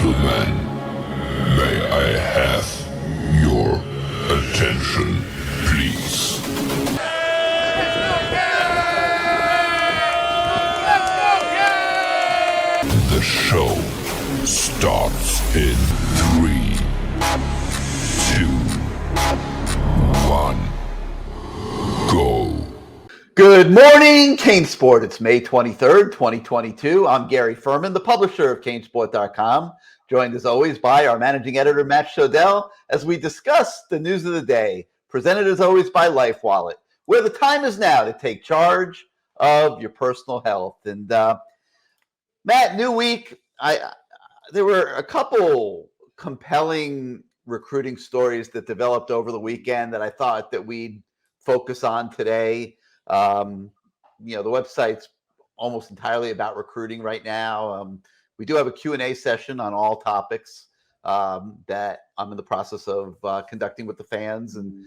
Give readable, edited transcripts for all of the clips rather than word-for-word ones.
gentlemen, may I have your attention, please? The show starts in 3, 2, 1, go. Good morning, CaneSport. It's May 23rd, 2022. I'm Gary Ferman, the publisher of CaneSport.com, joined as always by our managing editor, Matt Shodell, as we discuss the news of the day, presented as always by LifeWallet, where the time is now to take charge of your personal health. And Matt, new week. There were a couple compelling recruiting stories that developed over the weekend that I thought that we'd focus on today. The website's almost entirely about recruiting right now. We do have a Q&A session on all topics that I'm in the process of conducting with the fans, and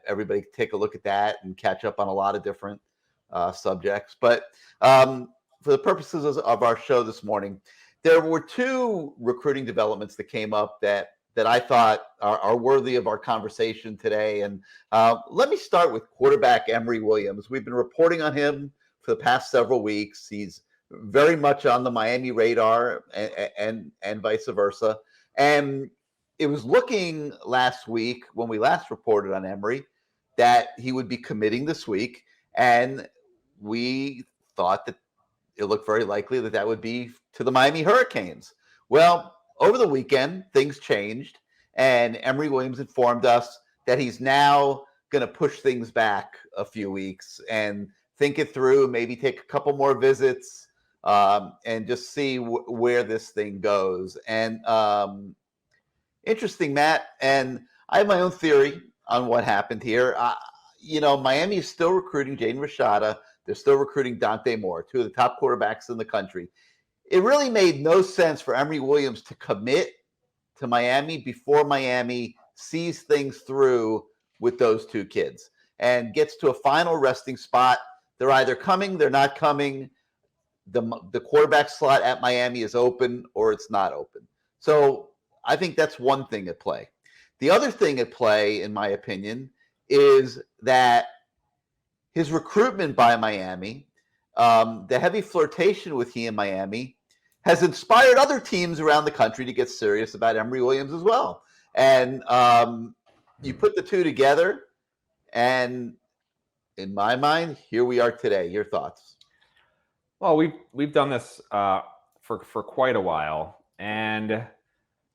everybody can take a look at that and catch up on a lot of different subjects. But for the purposes of our show this morning, there were two recruiting developments that came up that I thought are worthy of our conversation today. And let me start with quarterback Emory Williams. We've been reporting on him for the past several weeks. He's very much on the Miami radar and vice versa. And it was looking last week when we last reported on Emory that he would be committing this week. And we thought that it looked very likely that would be to the Miami Hurricanes. Well, over the weekend, things changed, and Emory Williams informed us that he's now going to push things back a few weeks and think it through, maybe take a couple more visits, and just see where this thing goes. And interesting, Matt, and I have my own theory on what happened here. Miami is still recruiting Jaden Rashada. They're still recruiting Dante Moore, two of the top quarterbacks in the country. It really made no sense for Emory Williams to commit to Miami before Miami sees things through with those two kids and gets to a final resting spot. They're either coming, they're not coming. The quarterback slot at Miami is open or it's not open. So I think that's one thing at play. The other thing at play, in my opinion, is that his recruitment by Miami, the heavy flirtation with he in Miami, has inspired other teams around the country to get serious about Emory Williams as well. And you put the two together, and in my mind, here we are today. Your thoughts? Well, we've done this for quite a while, and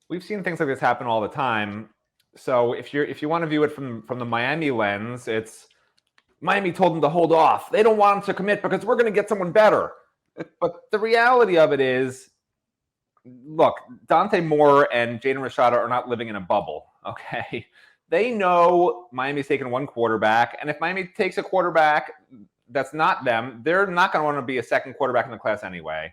we've seen things like this happen all the time. So if you want to view it from the Miami lens, it's Miami told them to hold off. They don't want him to commit because we're going to get someone better. But the reality of it is, look, Dante Moore and Jaden Rashada are not living in a bubble, okay? They know Miami's taking one quarterback, and if Miami takes a quarterback that's not them, they're not going to want to be a second quarterback in the class anyway.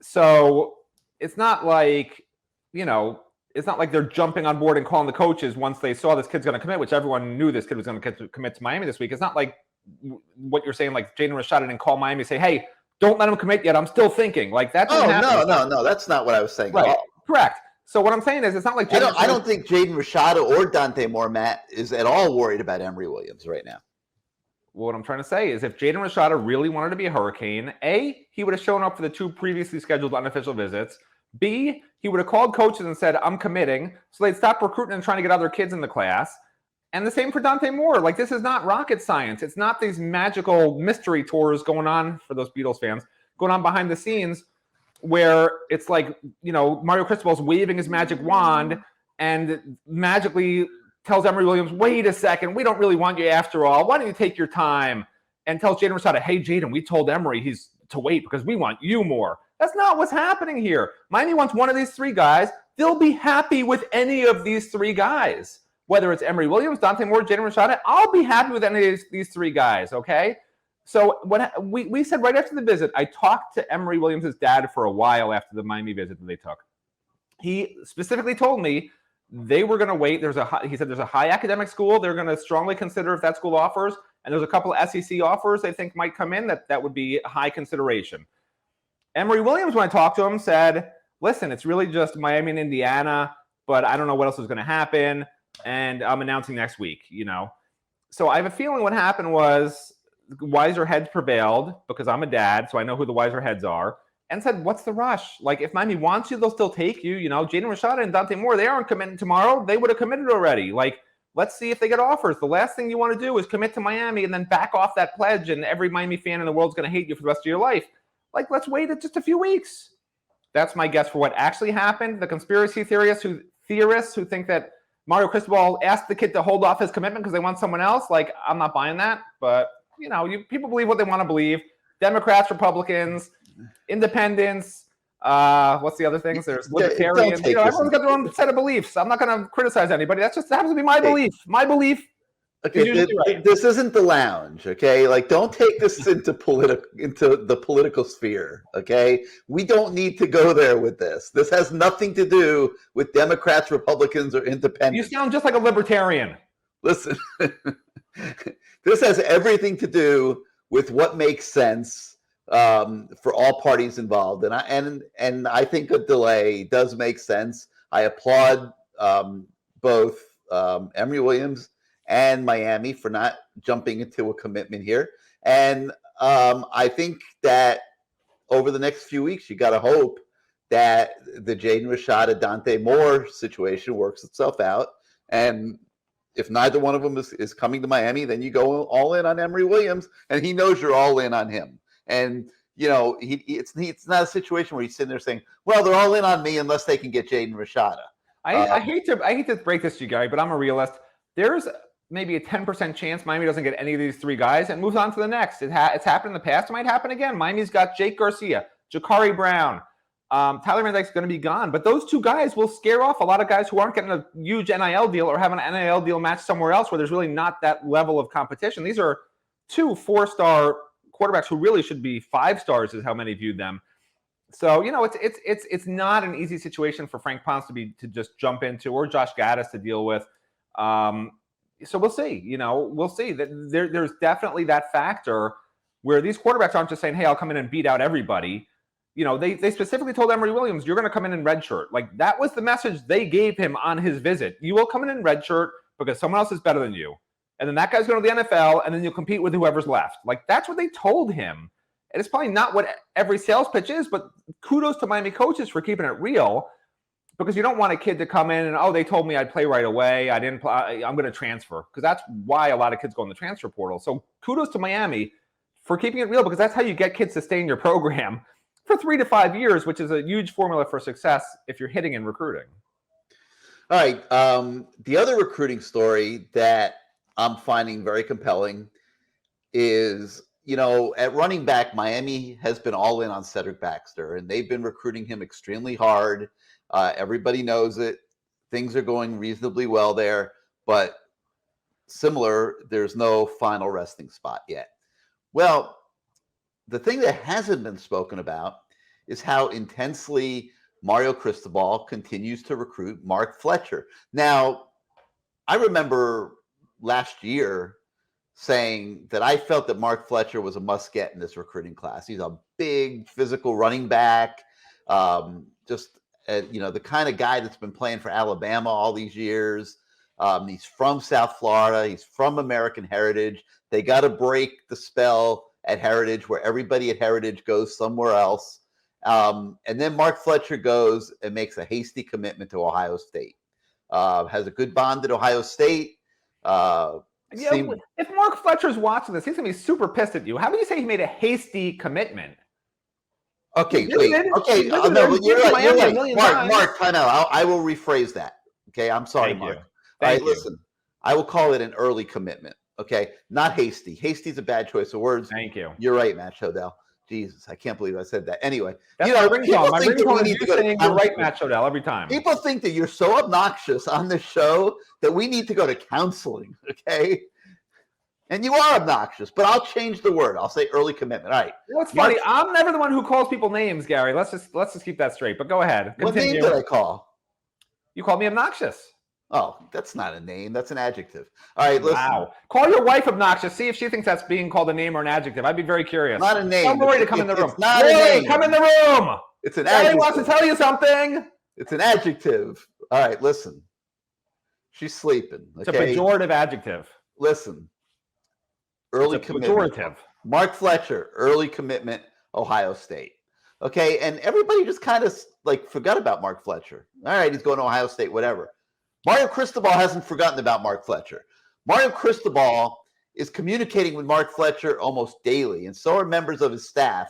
So it's not like, it's not like they're jumping on board and calling the coaches once they saw this kid's going to commit, which everyone knew this kid was going to commit to Miami this week. It's not like what you're saying, like Jaden Rashada didn't call Miami and say, hey, don't let him commit yet. I'm still thinking. Like that. No. That's not what I was saying. Right. Correct. So what I'm saying is, it's not like I don't think Jaden Rashada or Dante Moore, Matt, is at all worried about Emory Williams right now. What I'm trying to say is, if Jaden Rashada really wanted to be a Hurricane, A, he would have shown up for the two previously scheduled unofficial visits. B, he would have called coaches and said, I'm committing. So they'd stop recruiting and trying to get other kids in the class. And the same for Dante Moore. Like, this is not rocket science. It's not these magical mystery tours going on, for those Beatles fans, going on behind the scenes where it's like, Mario Cristobal's waving his magic wand and magically tells Emory Williams, wait a second, we don't really want you after all. Why don't you take your time? And tells Jaden Rashada, hey, Jaden, we told Emory he's to wait because we want you more. That's not what's happening here. Miami wants one of these three guys. They'll be happy with any of these three guys. Whether it's Emory Williams, Dante Moore, Jaden Rashada, I'll be happy with any of these three guys, okay? So what we said right after the visit, I talked to Emory Williams' dad for a while after the Miami visit that they took. He specifically told me they were going to wait. He said there's a high academic school they're going to strongly consider if that school offers, and there's a couple of SEC offers they think might come in that would be high consideration. Emory Williams, when I talked to him, said, listen, it's really just Miami and Indiana, but I don't know what else is going to happen, and I'm announcing next week, So I have a feeling what happened was wiser heads prevailed because I'm a dad, so I know who the wiser heads are, and said, what's the rush? Like, if Miami wants you, they'll still take you. Jaden Rashada and Dante Moore, they aren't committing tomorrow. They would have committed already. Like, let's see if they get offers. The last thing you want to do is commit to Miami and then back off that pledge, and every Miami fan in the world is going to hate you for the rest of your life. Like, let's wait just a few weeks. That's my guess for what actually happened. The conspiracy theorists who think that Mario Cristobal asked the kid to hold off his commitment because they want someone else, like, I'm not buying that. But, people believe what they want to believe. Democrats, Republicans, independents, what's the other things? There's libertarians. Everyone's got their own set of beliefs. I'm not going to criticize anybody. That happens to be my belief. My belief. Okay, this isn't the lounge, okay? Like, don't take this into the political sphere, okay? We don't need to go there with this. This has nothing to do with Democrats, Republicans, or independents. You sound just like a libertarian. Listen, this has everything to do with what makes sense for all parties involved, and I think a delay does make sense. I applaud both Emory Williams and Miami for not jumping into a commitment here. And I think that over the next few weeks, you got to hope that the Jaden Rashada, Dante Moore situation works itself out. And if neither one of them is coming to Miami, then you go all in on Emory Williams, and he knows you're all in on him. And, it's not a situation where he's sitting there saying, well, they're all in on me unless they can get Jaden Rashada. I hate to break this to you, Gary, but I'm a realist. There's maybe a 10% chance Miami doesn't get any of these three guys and moves on to the next. It's happened in the past. It might happen again. Miami's got Jake Garcia, Jakari Brown. Tyler Van Dyke's going to be gone. But those two guys will scare off a lot of guys who aren't getting a huge NIL deal or have an NIL deal match somewhere else where there's really not that level of competition. These are 2 4-star quarterbacks who really should be 5 stars is how many viewed them. So, it's not an easy situation for Frank Ponce to just jump into, or Josh Gaddis to deal with. So we'll see. We'll see that there's definitely that factor where these quarterbacks aren't just saying, hey, I'll come in and beat out everybody. They specifically told Emory Williams, you're going to come in redshirt. Like, that was the message they gave him on his visit. You will come in redshirt because someone else is better than you. And then that guy's going to the NFL, and then you'll compete with whoever's left. Like, that's what they told him. And it's probably not what every sales pitch is, but kudos to Miami coaches for keeping it real, because you don't want a kid to come in and, they told me I'd play right away. I'm going to transfer, because that's why a lot of kids go in the transfer portal. So kudos to Miami for keeping it real, because that's how you get kids to stay in your program for 3 to 5 years, which is a huge formula for success if you're hitting in recruiting. All right. The other recruiting story that I'm finding very compelling is, at running back, Miami has been all in on Cedric Baxter, and they've been recruiting him extremely hard. Everybody knows it. Things are going reasonably well there, but there's no final resting spot yet. Well, the thing that hasn't been spoken about is how intensely Mario Cristobal continues to recruit Mark Fletcher. Now, I remember last year saying that I felt that Mark Fletcher was a must-get in this recruiting class. He's a big, physical running back, the kind of guy that's been playing for Alabama all these years. He's from South Florida. He's from American Heritage. They got to break the spell at Heritage where everybody at Heritage goes somewhere else. And then Mark Fletcher goes and makes a hasty commitment to Ohio State. Has a good bond at Ohio State. If Mark Fletcher's watching this, he's going to be super pissed at you. How do you say he made a hasty commitment? Okay, wait. Okay, no, you're right. Mark, I know. I will rephrase that. Okay, I'm sorry, Mark. All right, listen. I will call it an early commitment. Okay, not hasty. Hasty's a bad choice of words. Thank you. You're right, Matt Shodell. Jesus, I can't believe I said that. Anyway, that's my ringtone. My ringtone is you saying you're right, Matt Shodell, every time. People think that you're so obnoxious on this show that we need to go to counseling. Okay. And you are obnoxious, but I'll change the word. I'll say early commitment. All right. What's funny? I'm never the one who calls people names, Gary. Let's just keep that straight. But go ahead. Continue. What name did I call? You called me obnoxious. Oh, that's not a name. That's an adjective. All right, listen. Wow. Call your wife obnoxious. See if she thinks that's being called a name or an adjective. I'd be very curious. Not a name. Tell Lori to come in the room. It's not a name. Come in the room. It's an Gary adjective. wants to tell you something. It's an adjective. All right, listen. She's sleeping. It's a Okay? pejorative adjective. Listen. Early It's a commitment. pejorative. Mark Fletcher, early commitment, Ohio State. Okay, and everybody just kind of like forgot about Mark Fletcher. All right, he's going to Ohio State, whatever. Mario Cristobal hasn't forgotten about Mark Fletcher. Mario Cristobal is communicating with Mark Fletcher almost daily, and so are members of his staff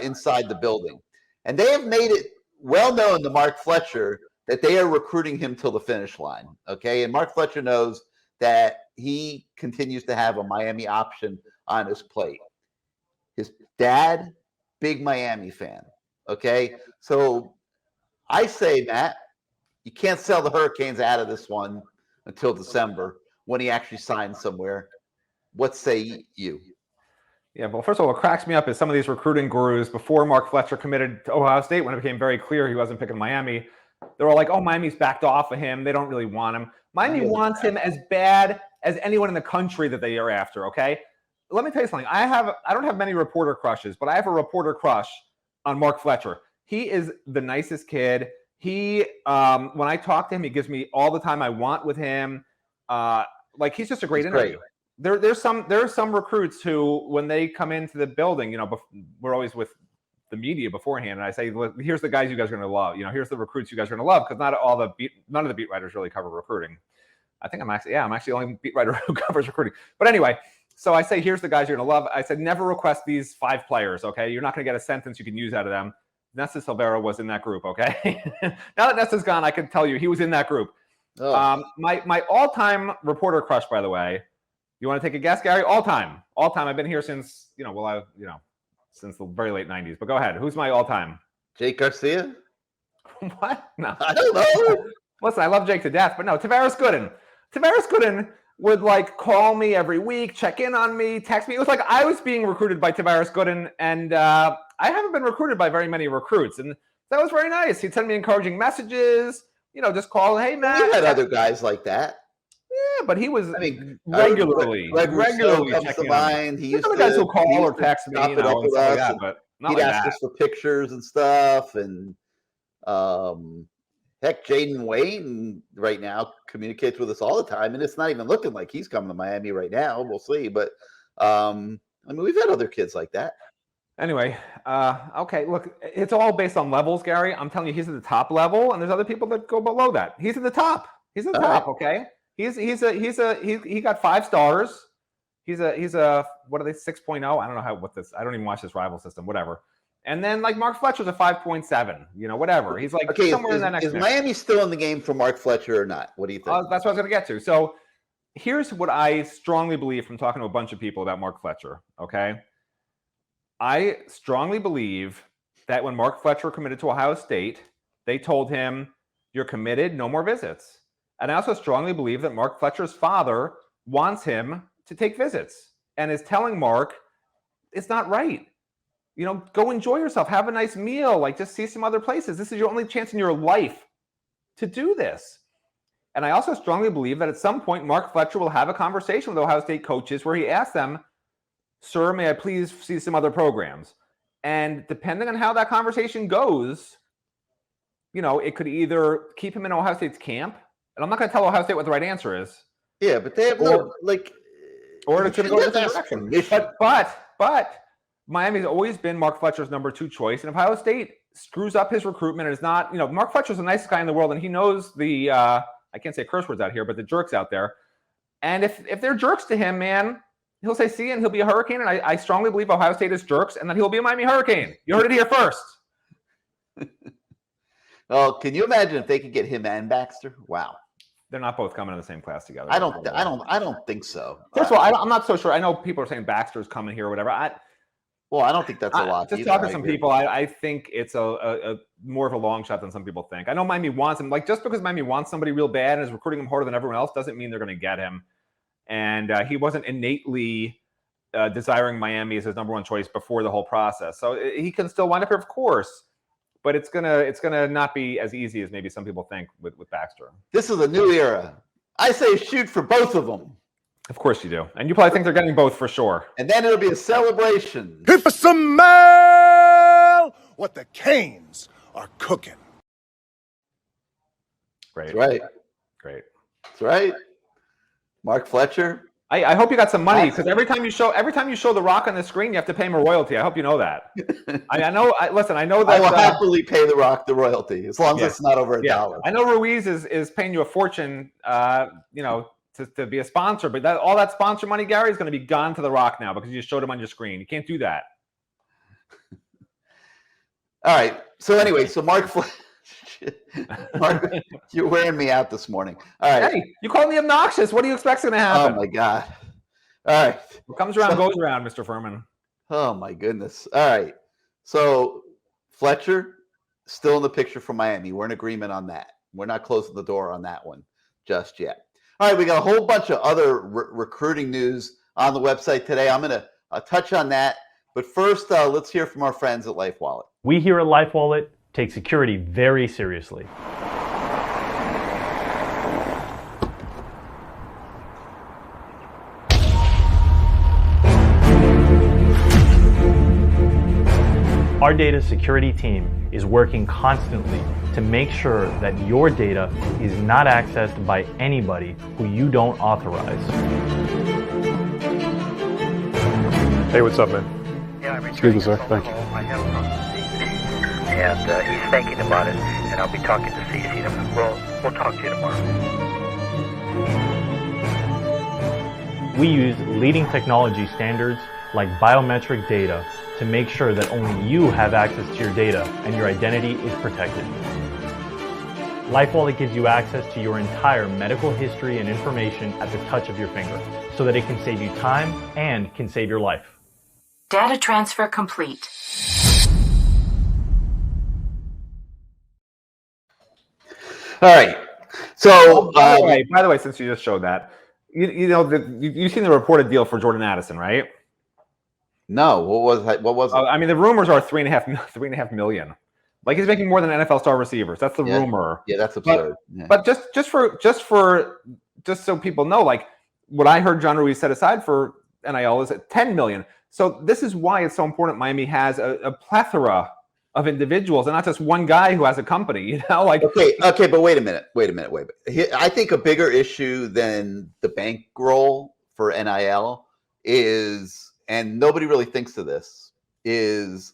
inside the building. And they have made it well known to Mark Fletcher that they are recruiting him till the finish line. Okay, and Mark Fletcher knows that he continues to have a Miami option on his plate. His dad, big Miami fan. Okay, so I say, Matt, you can't sell the Hurricanes out of this one until December when he actually signs somewhere. What say you? Yeah, well, first of all, what cracks me up is some of these recruiting gurus before Mark Fletcher committed to Ohio State, when it became very clear he wasn't picking Miami, they were like, oh, Miami's backed off of him. They don't really want him. Miami wants him as bad as anyone in the country that they are after, okay? Let me tell you something. I don't have many reporter crushes, but I have a reporter crush on Mark Fletcher. He is the nicest kid. He, when I talk to him, he gives me all the time I want with him. Like, he's just a great interview. There's some recruits who, when they come into the building, we're always with the media beforehand, and I say, look, here's the guys you guys are going to love. Here's the recruits you guys are going to love, because none of the beat writers really cover recruiting. I think I'm actually the only beat writer who covers recruiting. But anyway, so I say, here's the guys you're going to love. I said, never request these 5 players, okay? You're not going to get a sentence you can use out of them. Nesta Silvera was in that group, okay? Now that Nesta's gone, I can tell you he was in that group. Oh. My all-time reporter crush, by the way. You want to take a guess, Gary? All time. I've been here since since the very late 90s. But go ahead. Who's my all time? Jake Garcia. What? No, I don't know. Listen, I love Jake to death, but no, Tavares Gooden. Tavares Gooden would call me every week, check in on me, text me. It was like I was being recruited by Tavares Gooden, and I haven't been recruited by very many recruits, and that was very nice. He'd send me encouraging messages. Just call, hey man. We had other guys like that. Yeah, but he was regularly comes to mind. He used to guys who call or text me, but not he'd ask us for pictures and stuff. And heck, Jaden Wayne right now communicates with us all the time, and it's not even looking like he's coming to Miami right now. We'll see, but we've had other kids like that. Anyway, okay, look, it's all based on levels, Gary. I'm telling you, he's at the top level, and there's other people that go below that. He's at the top. He's at the top. Right. Okay. He got 5 stars. He's a what are they, 6.0? I don't know I don't even watch this rival system, whatever. And then Mark Fletcher's a 5.7, whatever. He's somewhere in that next. Is Miami still in the game for Mark Fletcher or not? What do you think? That's what I was going to get to. So here's what I strongly believe from talking to a bunch of people about Mark Fletcher. Okay. I strongly believe that when Mark Fletcher committed to Ohio State, they told him, you're committed, no more visits. And I also strongly believe that Mark Fletcher's father wants him to take visits and is telling Mark, it's not right. Go enjoy yourself. Have a nice meal. Just see some other places. This is your only chance in your life to do this. And I also strongly believe that at some point, Mark Fletcher will have a conversation with Ohio State coaches where he asks them, sir, may I please see some other programs? And depending on how that conversation goes, it could either keep him in Ohio State's camp. And I'm not going to tell Ohio State what the right answer is. Yeah, but they have or it's going to go in the direction. But Miami's always been Mark Fletcher's number 2 choice. And if Ohio State screws up his recruitment and is not, Mark Fletcher's the nicest guy in the world, and he knows the I can't say curse words out here, but the jerks out there. And if they're jerks to him, man, he'll say see, and he'll be a Hurricane. And I strongly believe Ohio State is jerks, and then he'll be a Miami Hurricane. You heard it here first. Well, can you imagine if they could get him and Baxter? Wow. They're not both coming in the same class together. I don't think so. First of all, I'm not so sure. I know people are saying Baxter's coming here or whatever. I don't think that's a lot. Just talking to some people, I think it's a more of a long shot than some people think. I know Miami wants him. Just because Miami wants somebody real bad and is recruiting him harder than everyone else doesn't mean they're going to get him. And he wasn't innately desiring Miami as his number 1 choice before the whole process. So he can still wind up here, of course. But it's gonna not be as easy as maybe some people think with Baxter. This is a new era. I say shoot for both of them. Of course you do. And you probably think they're getting both for sure. And then it'll be a celebration. Hit for some mail! what the Canes are cooking. Great. That's right. Great. That's right. Mark Fletcher. I hope you got some money, because every time you show The Rock on the screen, you have to pay him a royalty. I hope you know that. I know. Listen, I know that I will happily pay The Rock the royalty as long as it's not over $1. I know Ruiz is paying you a fortune, to be a sponsor, but all that sponsor money, Gary, is going to be gone to The Rock now because you just showed him on your screen. You can't do that. All right. So anyway, Mark, you're wearing me out this morning. All right. Hey, you called me obnoxious. What do you expect's going to happen? Oh my God. All right. What comes around goes around, Mr. Ferman. Oh my goodness. All right. So Fletcher still in the picture for Miami. We're in agreement on that. We're not closing the door on that one just yet. All right. We got a whole bunch of other recruiting news on the website today. I'm going to touch on that. But first, let's hear from our friends at LifeWallet. We here at LifeWallet take security very seriously. Our data security team is working constantly to make sure that your data is not accessed by anybody who you don't authorize. Hey, what's up, man? Yeah, I'm Excuse me, sir. Thank you. I have from CC, and he's thinking about it, and I'll be talking to CC. We'll talk to you tomorrow. We use leading technology standards like biometric data to make sure that only you have access to your data and your identity is protected. LifeWallet gives you access to your entire medical history and information at the touch of your finger, so that it can save you time and can save your life. Data transfer complete. All right. So, by the way, since you just showed that, you've seen the reported deal for Jordan Addison, right? No. What was it? I mean, the rumors are $3.5 million. Like, he's making more than NFL star receivers. That's the rumor. Yeah, that's absurd. But just so people know, like, what I heard John Ruiz set aside for NIL is at $10 million. So this is why it's so important. Miami has a plethora of individuals and not just one guy who has a company. Okay, but wait a minute. I think a bigger issue than the bankroll for NIL is, and nobody really thinks of this, is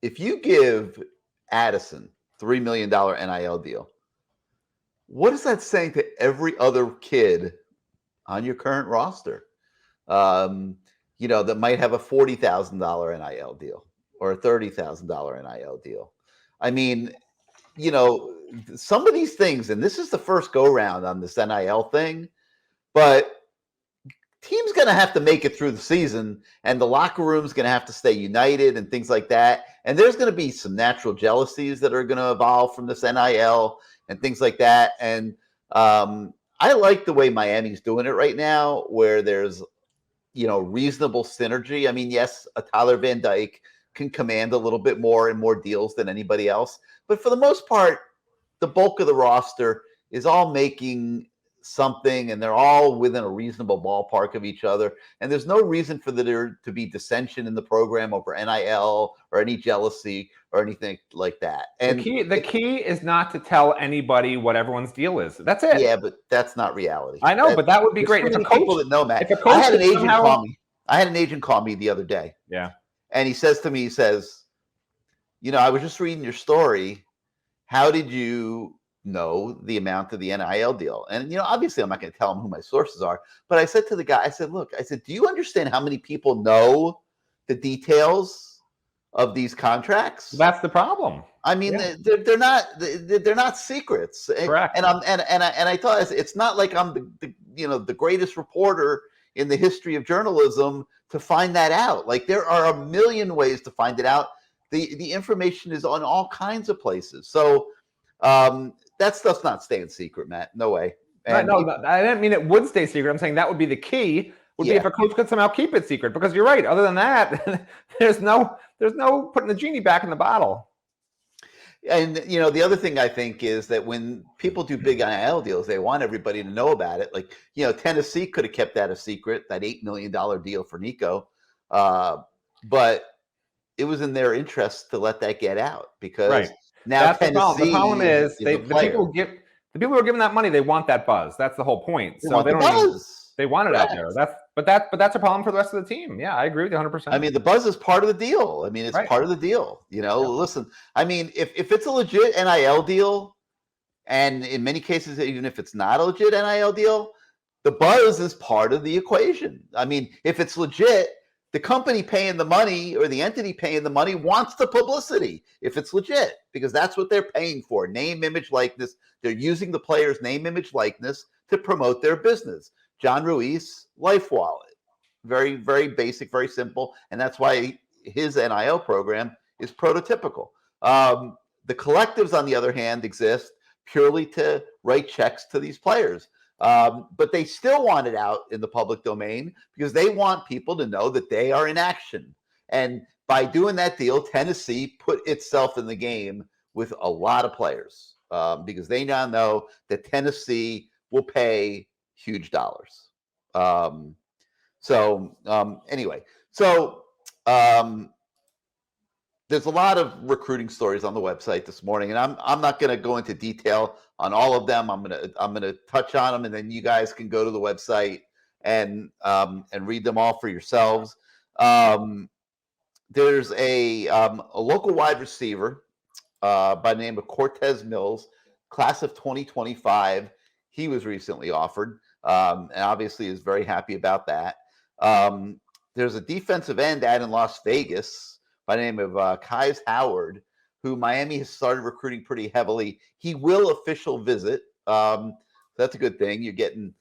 if you give Addison $3 million NIL deal, what is that saying to every other kid on your current roster? That might have a $40,000 NIL deal or a $30,000 NIL deal. I mean, some of these things, and this is the first go round on this NIL thing, but team's going to have to make it through the season, and the locker room's going to have to stay united and things like that. And there's going to be some natural jealousies that are going to evolve from this NIL and things like that. And I like the way Miami's doing it right now, where there's, reasonable synergy. I mean, yes, a Tyler Van Dyke can command a little bit more and more deals than anybody else. But for the most part, the bulk of the roster is all making something, and they're all within a reasonable ballpark of each other. And there's no reason for there to be dissension in the program over NIL or any jealousy or anything like that. And the key is not to tell anybody what everyone's deal is. That's it. Yeah, but that's not reality. I know, but that would be great. If people that know, Matt, I had an agent call me the other day. Yeah. And he says to me, I was just reading your story. How did you know the amount of the NIL deal? And, obviously I'm not going to tell him who my sources are, but I said to the guy, look, do you understand how many people know the details of these contracts? That's the problem. I mean, they're not secrets. Correct. And I thought it's not like I'm the greatest reporter in the history of journalism to find that out. Like, there are a million ways to find it out. The information is on all kinds of places. So that stuff's not staying secret, Matt. No way. And no, I didn't mean it would stay secret. I'm saying that would be the key. Be if a coach could somehow keep it secret, because you're right. Other than that, there's no putting the genie back in the bottle. And the other thing I think is that when people do big NIL deals, they want everybody to know about it. Like, Tennessee could have kept that a secret, that $8 million deal for Nico, but it was in their interest to let that get out because Right. now That's the problem. Tennessee The problem is a the people who are giving that money, they want that buzz. That's the whole point. They So want they the don't even, buzz. they want it out there. Correct. But that's a problem for the rest of the team. Yeah, I agree with you 100%. I mean, the buzz is part of the deal. I mean, it's Right. part of the deal. Yep. Listen, I mean, if it's a legit NIL deal, and in many cases, even if it's not a legit NIL deal, the buzz is part of the equation. I mean, if it's legit, the company paying the money or the entity paying the money wants the publicity if it's legit, because that's what they're paying for. Name, image, likeness. They're using the player's name, image, likeness to promote their business. John Ruiz, Life Wallet. Very, very basic, very simple. And that's why his NIL program is prototypical. The collectives, on the other hand, exist purely to write checks to these players. But they still want it out in the public domain because they want people to know that they are in action. And by doing that deal, Tennessee put itself in the game with a lot of players because they now know that Tennessee will pay huge dollars. Anyway, there's a lot of recruiting stories on the website this morning, and I'm not going to go into detail on all of them. I'm gonna touch on them, and then you guys can go to the website and read them all for yourselves. There's a local wide receiver by the name of Cortez Mills, class of 2025. He was recently offered, and obviously is very happy about that. There's a defensive end out in Las Vegas by the name of Kais Howard, who Miami has started recruiting pretty heavily. He will official visit. That's a good thing. You're getting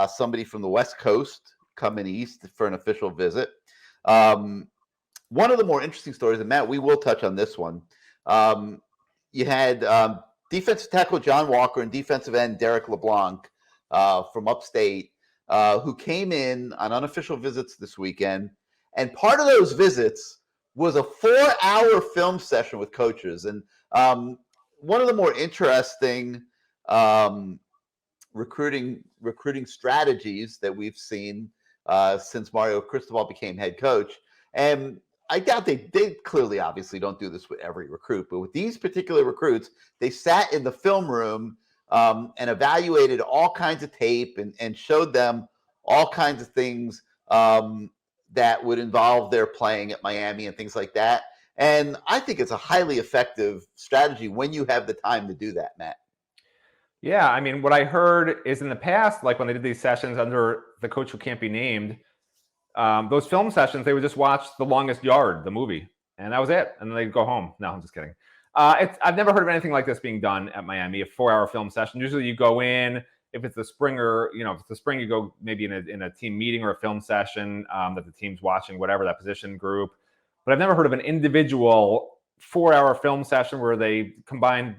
somebody from the West Coast coming east for an official visit. One of the more interesting stories, and Matt, we will touch on this one. You had defensive tackle John Walker and defensive end Derek LeBlanc from upstate who came in on unofficial visits this weekend. And part of those visits was a 4-hour film session with coaches. And one of the more interesting recruiting strategies that we've seen since Mario Cristobal became head coach. And I doubt they clearly, obviously, don't do this with every recruit, but with these particular recruits, they sat in the film room and evaluated all kinds of tape and showed them all kinds of things that would involve their playing at Miami and things like that. And I think it's a highly effective strategy when you have the time to do that, Matt. Yeah, I mean, what I heard is in the past, like when they did these sessions under the coach who can't be named, those film sessions, they would just watch The Longest Yard, the movie, and that was it. And then they'd go home. No, I'm just kidding. I've never heard of anything like this being done at Miami, a 4-hour film session. Usually you go in, if it's the spring or, if it's the spring, you go maybe in a team meeting or a film session that the team's watching, whatever, that position group. But I've never heard of an individual 4-hour film session where they combine,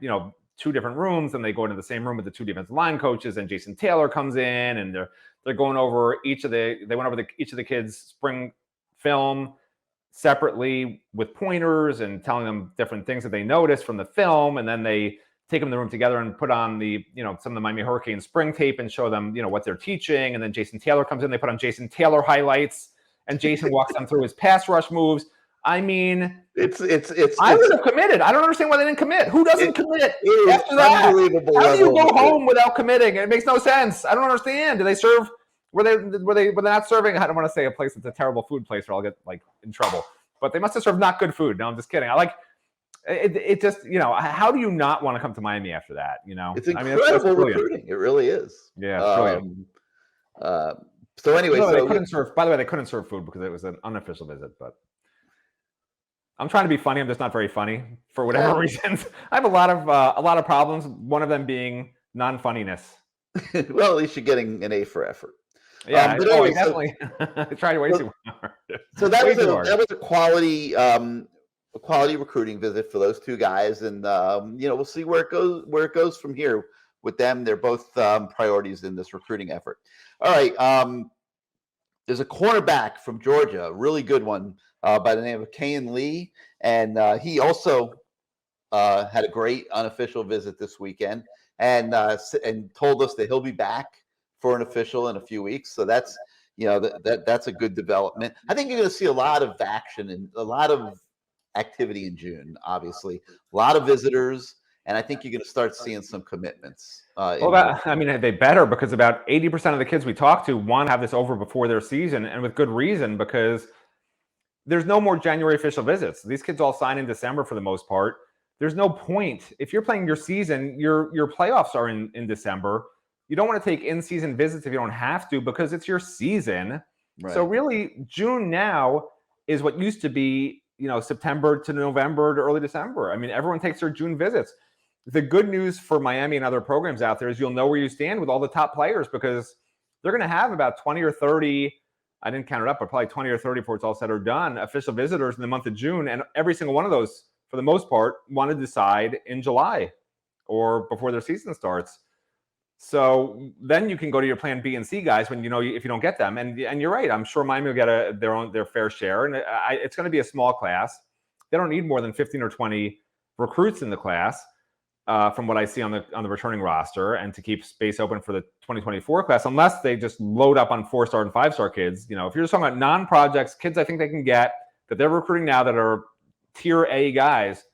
2 different rooms and they go into the same room with the 2 defensive line coaches, and Jason Taylor comes in and they're going over each of the kids' spring film separately with pointers and telling them different things that they noticed from the film, and then they take them in the room together and put on the, some of the Miami Hurricane spring tape and show them, what they're teaching. And then Jason Taylor comes in, they put on Jason Taylor highlights, and Jason walks them through his pass rush moves. I mean, I would have committed. I don't understand why they didn't commit. Who doesn't commit after that? Unbelievable. How do you go home without committing? It makes no sense. I don't understand. Do they serve? Were they not serving? I don't want to say a place that's a terrible food place, or I'll get in trouble. But they must have served not good food. No, I'm just kidding. I like it. Just how do you not want to come to Miami after that? It's incredible recruiting. It really is. Yeah. It's brilliant. So anyway, they couldn't serve. By the way, they couldn't serve food because it was an unofficial visit. But I'm trying to be funny. I'm just not very funny for whatever reasons. I have a lot of problems. One of them being non-funniness. Well, at least you're getting an A for effort. Yeah, anyway, definitely. I tried way too hard. So that was a quality recruiting visit for those 2 guys, and we'll see where it goes from here with them. They're both priorities in this recruiting effort. All right, there's a cornerback from Georgia, a really good one by the name of Kayan Lee, and he also had a great unofficial visit this weekend, and told us that he'll be back for an official in a few weeks. So that's that's a good development. I think you're going to see a lot of action and a lot of activity in June. Obviously, a lot of visitors, and I think you're going to start seeing some commitments. They better, because about 80% of the kids we talk to want to have this over before their season, and with good reason, because there's no more January official visits. These kids all sign in December for the most part. There's no point. If you're playing your season, your playoffs are in December. You don't want to take in-season visits if you don't have to, because it's your season. Right. So really, June now is what used to be, September to November to early December. I mean, everyone takes their June visits. The good news for Miami and other programs out there is you'll know where you stand with all the top players, because they're going to have about 20 or 30, I didn't count it up, but probably 20 or 30 before it's all said or done, official visitors in the month of June. And every single one of those, for the most part, want to decide in July or before their season starts. So then you can go to your plan B and C guys when if you don't get them. And you're right. I'm sure Miami will get their fair share. And it's going to be a small class. They don't need more than 15 or 20 recruits in the class, from what I see on the returning roster, and to keep space open for the 2024 class, unless they just load up on 4-star and 5-star kids. If you're just talking about non-projects, kids I think they can get that they're recruiting now that are tier A guys,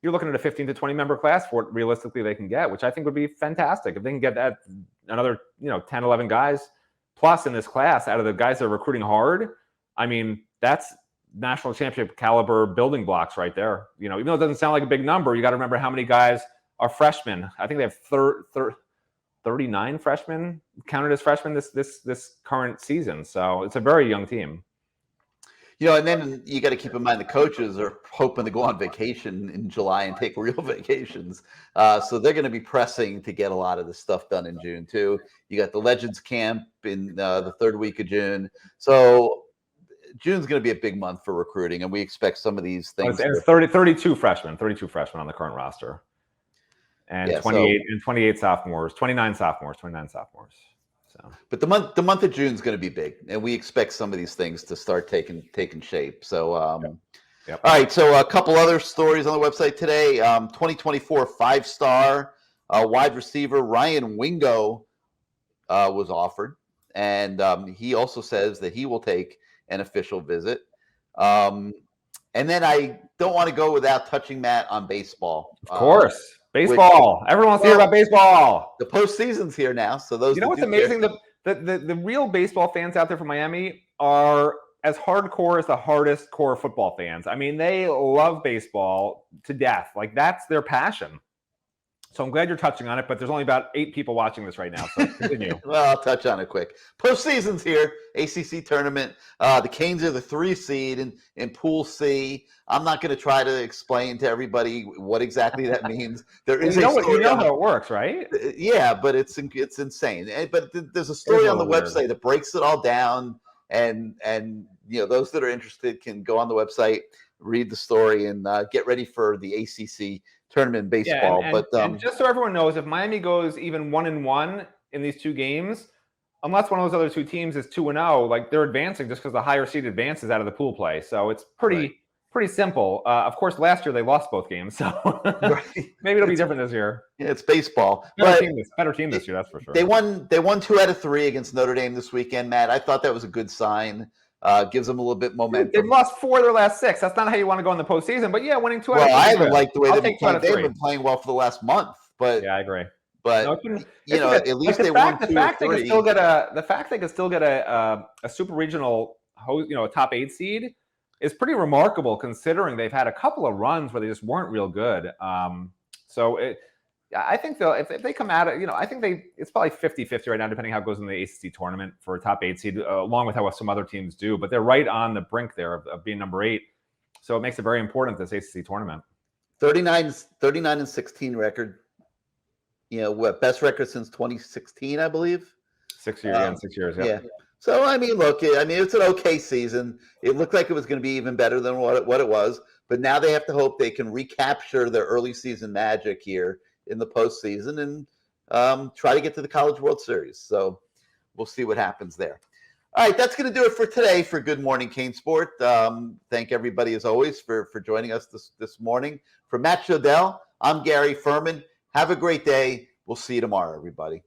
you're looking at a 15 to 20 member class for what realistically they can get, which I think would be fantastic. If they can get that another 10, 11 guys plus in this class out of the guys that are recruiting hard, I mean, that's national championship caliber building blocks right there. Even though it doesn't sound like a big number, you got to remember how many guys are freshmen. I think they have 39 freshmen counted as freshmen this current season. So it's a very young team. And then you got to keep in mind the coaches are hoping to go on vacation in July and take real vacations. So they're going to be pressing to get a lot of this stuff done in June too. You got the Legends Camp in the third week of June. So June's going to be a big month for recruiting, and we expect some of these things. It's 32 freshmen on the current roster. And 28 sophomores, 29 sophomores. So, but the month of June is going to be big, and we expect some of these things to start taking shape. So, Yep. All right. So a couple other stories on the website today. 2024 5-star wide receiver Ryan Wingo was offered, and he also says that he will take an official visit. And then I don't want to go without touching, Matt, on baseball. Of course. Baseball. Everyone wants to hear about baseball. The postseason's here now. So those. What's amazing? The real baseball fans out there from Miami are as hardcore as the hardest core football fans. I mean, they love baseball to death. Like, that's their passion. So I'm glad you're touching on it, but there's only about 8 people watching this right now. So continue. Well, I'll touch on it quick. Postseason's here. ACC tournament. The Canes are the 3 seed in Pool C. I'm not going to try to explain to everybody what exactly that means. There is you know how it works, right? Yeah, but it's insane. But there's a story on the website that breaks it all down, and those that are interested can go on the website, read the story, and get ready for the ACC tournament in baseball. Yeah, and just so everyone knows, if Miami goes even 1-1 in these 2 games, unless one of those other 2 teams is 2-0, like, they're advancing just because the higher seed advances out of the pool play. So it's pretty simple. Of course, last year they lost both games, so maybe it'll be different this year. Yeah, it's baseball. Better team this year, that's for sure. They won 2 out of 3 against Notre Dame this weekend, Matt. I thought that was a good sign. Gives them a little bit momentum. They've lost 4 of their last 6. That's not how you want to go in the postseason. But yeah, winning 2 out of 3. Well, I haven't liked the way they've been playing. They've been playing well for the last month. But yeah, I agree. But at least they won 2 or 3. The fact they could still get a super regional, a top 8 seed is pretty remarkable, considering they've had a couple of runs where they just weren't real good. I think if they come out, I think it's probably 50-50 right now, depending how it goes in the ACC tournament for a top 8 seed, along with how some other teams do. But they're right on the brink there of being number 8. So it makes it very important, this ACC tournament. 39-16 record. Best record since 2016, I believe. 6 years, 6 years. Yeah. So, look, it's an okay season. It looked like it was going to be even better than what it was. But now they have to hope they can recapture their early season magic here in the postseason and try to get to the College World Series. So we'll see what happens there. All right, that's going to do it for today for Good Morning CaneSport. Thank everybody, as always, for joining us this morning. For Matt Shodell, I'm Gary Ferman. Have a great day. We'll see you tomorrow, everybody.